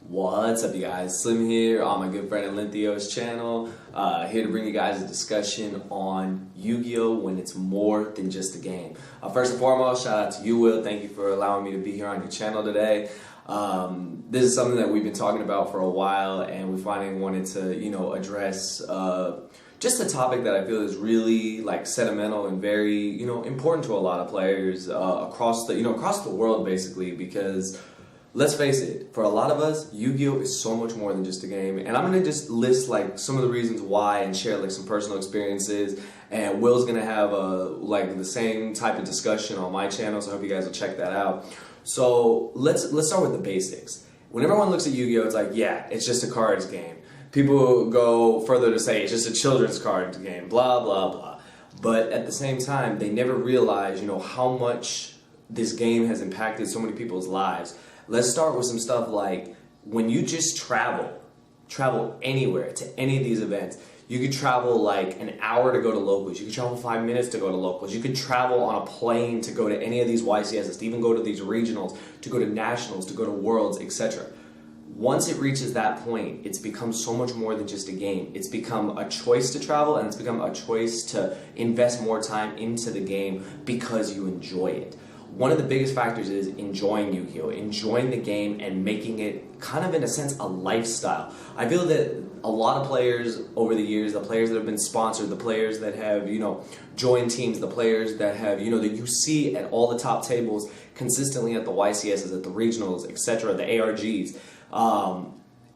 What's up, you guys? Slim here on my good friend Alinthio's channel. Here to bring you guys a discussion on Yu-Gi-Oh! When it's more than just a game. First and foremost, shout out to you, Will. Thank you for allowing me to be here on your channel today. This is something that we've been talking about for a while, and we finally wanted to, address just a topic that I feel is really sentimental and very, important to a lot of players across the world, basically, because let's face it, for a lot of us, Yu-Gi-Oh! Is so much more than just a game. And I'm going to just list some of the reasons why and share some personal experiences. And Will's going to have the same type of discussion on my channel, so I hope you guys will check that out. So let's start with the basics. When everyone looks at Yu-Gi-Oh! It's like, yeah, it's just a cards game. People go further to say it's just a children's cards game, blah, blah, blah. But at the same time, they never realize, how much this game has impacted so many people's lives. Let's start with some stuff like when you just travel anywhere to any of these events. You could travel an hour to go to locals. You could travel 5 minutes to go to locals. You could travel on a plane to go to any of these YCSs, to even go to these regionals, to go to nationals, to go to worlds, etc. Once it reaches that point, it's become so much more than just a game. It's become a choice to travel, and it's become a choice to invest more time into the game because you enjoy it. One of the biggest factors is enjoying Yu-Gi-Oh! Enjoying the game and making it kind of, in a sense, a lifestyle. I feel that a lot of players over the years, the players that have been sponsored, the players that have, joined teams, the players that have, that you see at all the top tables consistently at the YCSs, at the regionals, etc., the ARGs,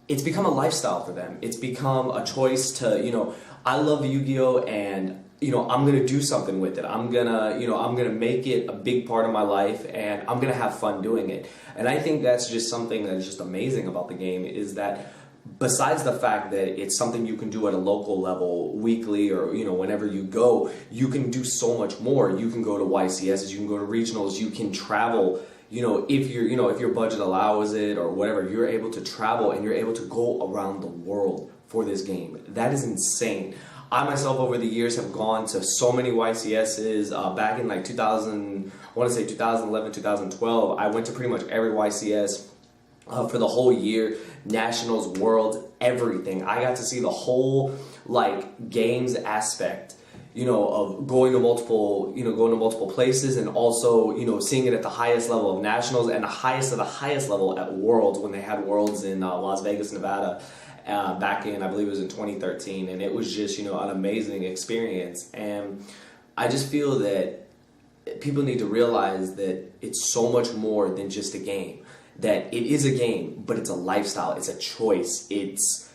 it's become a lifestyle for them. It's become a choice to, I love Yu-Gi-Oh! And I'm gonna do something with it. I'm gonna make it a big part of my life, and I'm gonna have fun doing it. And I think that's just something that is just amazing about the game, is that besides the fact that it's something you can do at a local level weekly or whenever you go, you can do so much more. You can go to YCSs, you can go to regionals, you can travel. If your budget allows it or whatever, you're able to travel and you're able to go around the world for this game. That is insane. I myself over the years have gone to so many YCSs. Back in 2011, 2012, I went to pretty much every YCS for the whole year, nationals, worlds, everything. I got to see the whole games aspect, of going to multiple places, and also seeing it at the highest level of nationals and the highest level at worlds, when they had worlds in Las Vegas, Nevada. Back in, I believe it was in 2013, and it was just, an amazing experience. And I just feel that people need to realize that it's so much more than just a game. That it is a game, but it's a lifestyle, it's a choice, it's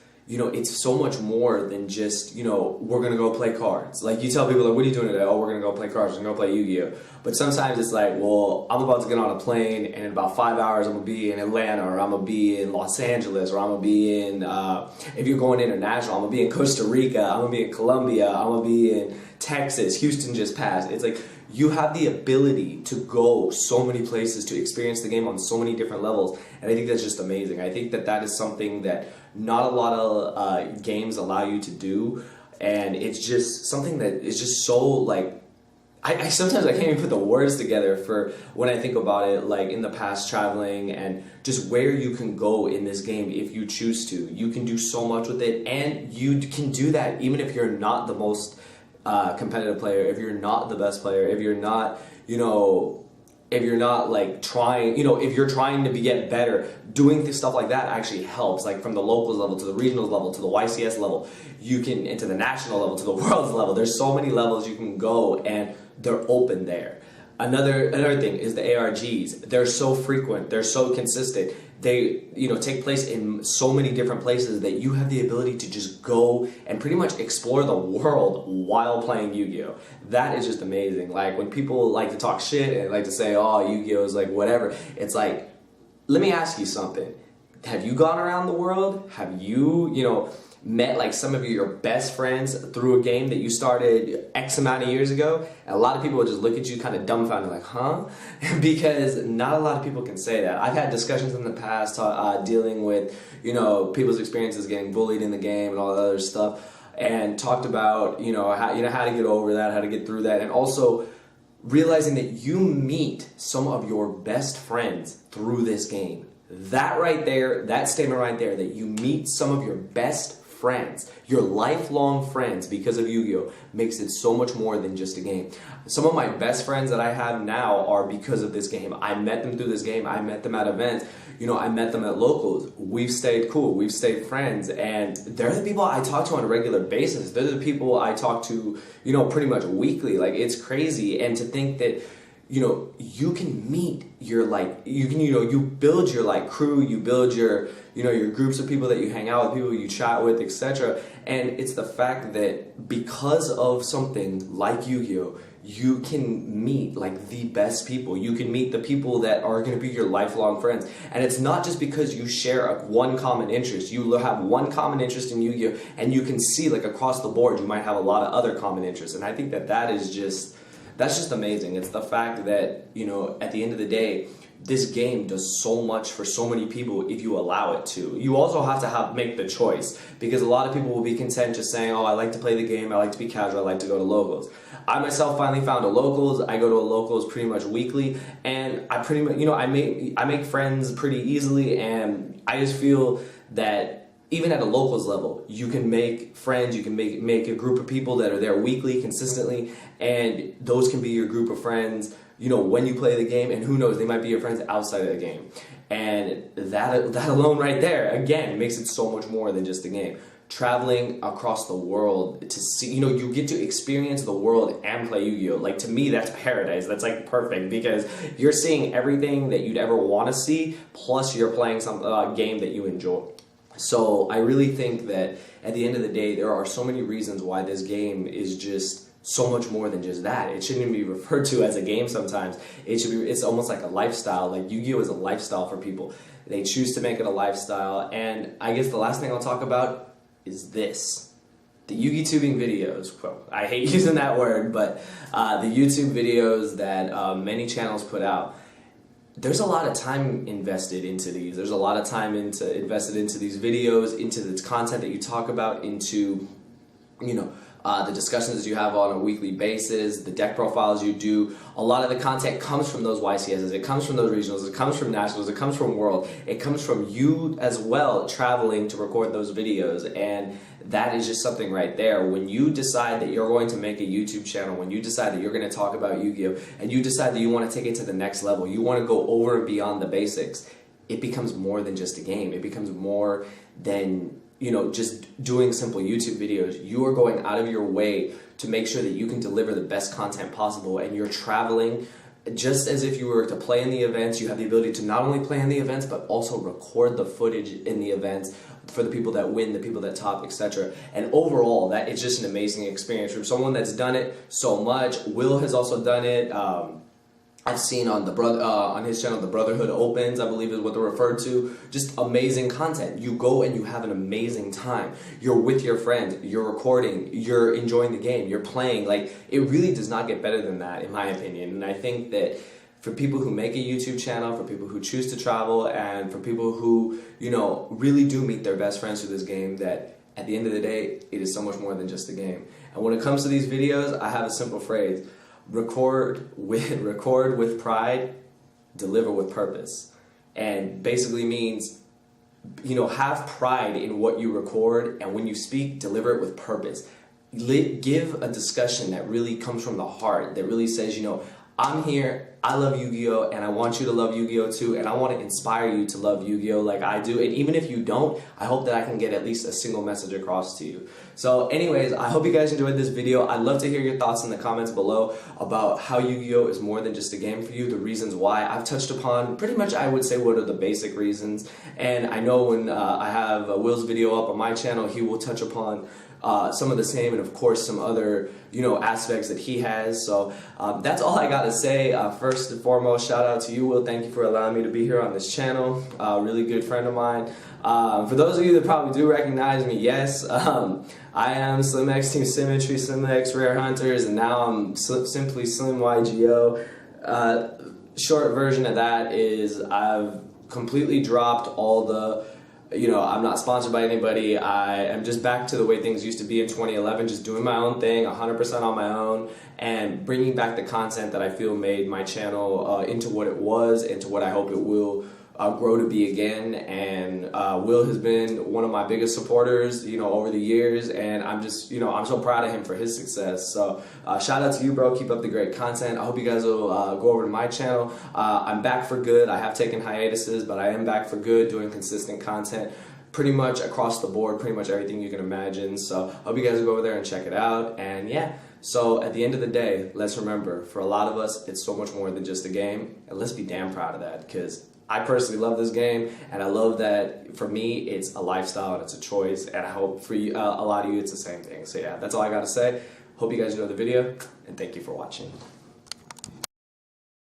so much more than just, we're gonna go play cards. You tell people, what are you doing today? Oh, we're gonna go play cards, we're gonna go play Yu-Gi-Oh! But sometimes it's well, I'm about to get on a plane, and in about 5 hours I'm gonna be in Atlanta, or I'm gonna be in Los Angeles, or I'm gonna be in, if you're going international, I'm gonna be in Costa Rica, I'm gonna be in Colombia, I'm gonna be in Texas, Houston just passed. It's you have the ability to go so many places, to experience the game on so many different levels, and I think that's just amazing. I think that is something that not a lot of games allow you to do, and it's just something that is just so I sometimes I can't even put the words together for when I think about it, in the past, traveling and just where you can go in this game if you choose to. You can do so much with it, and you can do that even if you're not the most competitive player, if you're not the best player, if you're not, if you're not trying, if you're trying to get better, doing stuff like that actually helps. From the locals level to the regionals level to the YCS level, you can, and to the national level to the world's level. There's so many levels you can go, and they're open there. Another thing is the ARGs. They're so frequent, they're so consistent. They take place in so many different places that you have the ability to just go and pretty much explore the world while playing Yu-Gi-Oh! That is just amazing. When people like to talk shit and like to say, oh, Yu-Gi-Oh! Is whatever, it's let me ask you something. Have you gone around the world? Have you, met some of your best friends through a game that you started X amount of years ago? And a lot of people will just look at you kind of dumbfounded, huh? Because not a lot of people can say that. I've had discussions in the past dealing with, people's experiences getting bullied in the game and all that other stuff, and talked about, how to get over that, how to get through that, and also realizing that you meet some of your best friends through this game. That right there, that statement right there, that you meet some of your best friends, your lifelong friends because of Yu-Gi-Oh! Makes it so much more than just a game. Some of my best friends that I have now are because of this game. I met them through this game. I met them at events. You know, I met them at locals. We've stayed cool. We've stayed friends. And they're the people I talk to on a regular basis. They're the people I talk to, you know, pretty much weekly. Like, it's crazy. And to think that, you know, you can meet your, like, you build your, like, crew, you build your, you know, your groups of people that you hang out with, people you chat with, etc. And it's the fact that because of something like Yu-Gi-Oh!, you can meet, like, the best people. You can meet the people that are going to be your lifelong friends. And it's not just because you share one common interest. You have one common interest in Yu-Gi-Oh! And you can see, like, across the board, you might have a lot of other common interests. And I think that that is just... that's just amazing. It's the fact that, you know, at the end of the day, this game does so much for so many people if you allow it to. You also have to make the choice, because a lot of people will be content just saying, oh, I like to play the game, I like to be casual, I like to go to locals. I myself finally found a locals. I go to a locals pretty much weekly, and I pretty much, you know, I make friends pretty easily, and I just feel that even at a locals level, you can make friends, you can make a group of people that are there weekly, consistently, and those can be your group of friends, you know, when you play the game, and who knows, they might be your friends outside of the game. And that alone right there, again, makes it so much more than just a game. Traveling across the world to see, you know, you get to experience the world and play Yu-Gi-Oh! Like, to me, that's paradise. That's, like, perfect, because you're seeing everything that you'd ever want to see, plus you're playing some game that you enjoy. So I really think that at the end of the day, there are so many reasons why this game is just so much more than just that. It shouldn't be referred to as a game sometimes. It's almost like a lifestyle. Like, Yu-Gi-Oh! Is a lifestyle for people. They choose to make it a lifestyle. And I guess the last thing I'll talk about is this. The Yu-Gi-Tubing videos. Well, I hate using that word, but the YouTube videos that many channels put out. There's a lot of time invested into these. There's a lot of time invested into these videos, into the content that you talk about, into, you know, the discussions you have on a weekly basis, the deck profiles you do. A lot of the content comes from those YCSs, it comes from those regionals, it comes from nationals, it comes from world, it comes from you as well traveling to record those videos. And that is just something right there. When you decide that you're going to make a YouTube channel, when you decide that you're going to talk about Yu-Gi-Oh! And you decide that you want to take it to the next level, you want to go over and beyond the basics, it becomes more than just a game. It becomes more than, you know, just doing simple YouTube videos. You are going out of your way to make sure that you can deliver the best content possible, and you're traveling just as if you were to play in the events. You have the ability to not only play in the events, but also record the footage in the events for the people that win, the people that top, etc. And overall, that is just an amazing experience from someone that's done it so much. Will has also done it. I've seen on on his channel, the Brotherhood Opens, I believe is what they're referred to. Just amazing content. You go and you have an amazing time. You're with your friends, you're recording, you're enjoying the game, you're playing. Like, it really does not get better than that, in my opinion. And I think that for people who make a YouTube channel, for people who choose to travel, and for people who, you know, really do meet their best friends through this game, that at the end of the day, it is so much more than just a game. And when it comes to these videos, I have a simple phrase: record with pride, deliver with purpose. And basically means, you know, have pride in what you record, and when you speak, deliver it with purpose. Give a discussion that really comes from the heart, that really says, you know, I'm here, I love Yu-Gi-Oh! And I want you to love Yu-Gi-Oh! Too, and I want to inspire you to love Yu-Gi-Oh! Like I do. And even if you don't, I hope that I can get at least a single message across to you. So anyways, I hope you guys enjoyed this video. I'd love to hear your thoughts in the comments below about how Yu-Gi-Oh! Is more than just a game for you, the reasons why. I've touched upon pretty much, I would say, what are the basic reasons. And I know when I have Will's video up on my channel, he will touch upon some of the same, and of course some other, you know, aspects that he has. So that's all I got to say. First and foremost, shout out to you, Will. Thank you for allowing me to be here on this channel. Really good friend of mine. For those of you that probably do recognize me, yes, I am SlimX Team Symmetry, SlimX Rare Hunters, and now I'm SimplySlimYGO. Short version of that is I've completely dropped all the, you know, I'm not sponsored by anybody. I am just back to the way things used to be in 2011, just doing my own thing, 100% on my own, and bringing back the content that I feel made my channel into what it was, and to what I hope it will grow to be again. And Will has been one of my biggest supporters, you know, over the years, and I'm just, you know, I'm so proud of him for his success. So shout out to you, bro. Keep up the great content. I hope you guys will go over to my channel. I'm back for good. I have taken hiatuses, but I am back for good, doing consistent content pretty much across the board, pretty much everything you can imagine. So I hope you guys will go over there and check it out. And yeah, so at the end of the day, let's remember, for a lot of us, it's so much more than just a game. And let's be damn proud of that, because I personally love this game, and I love that for me, it's a lifestyle and it's a choice, and I hope for you, a lot of you, it's the same thing. So yeah, that's all I gotta say. Hope you guys enjoyed the video, and thank you for watching.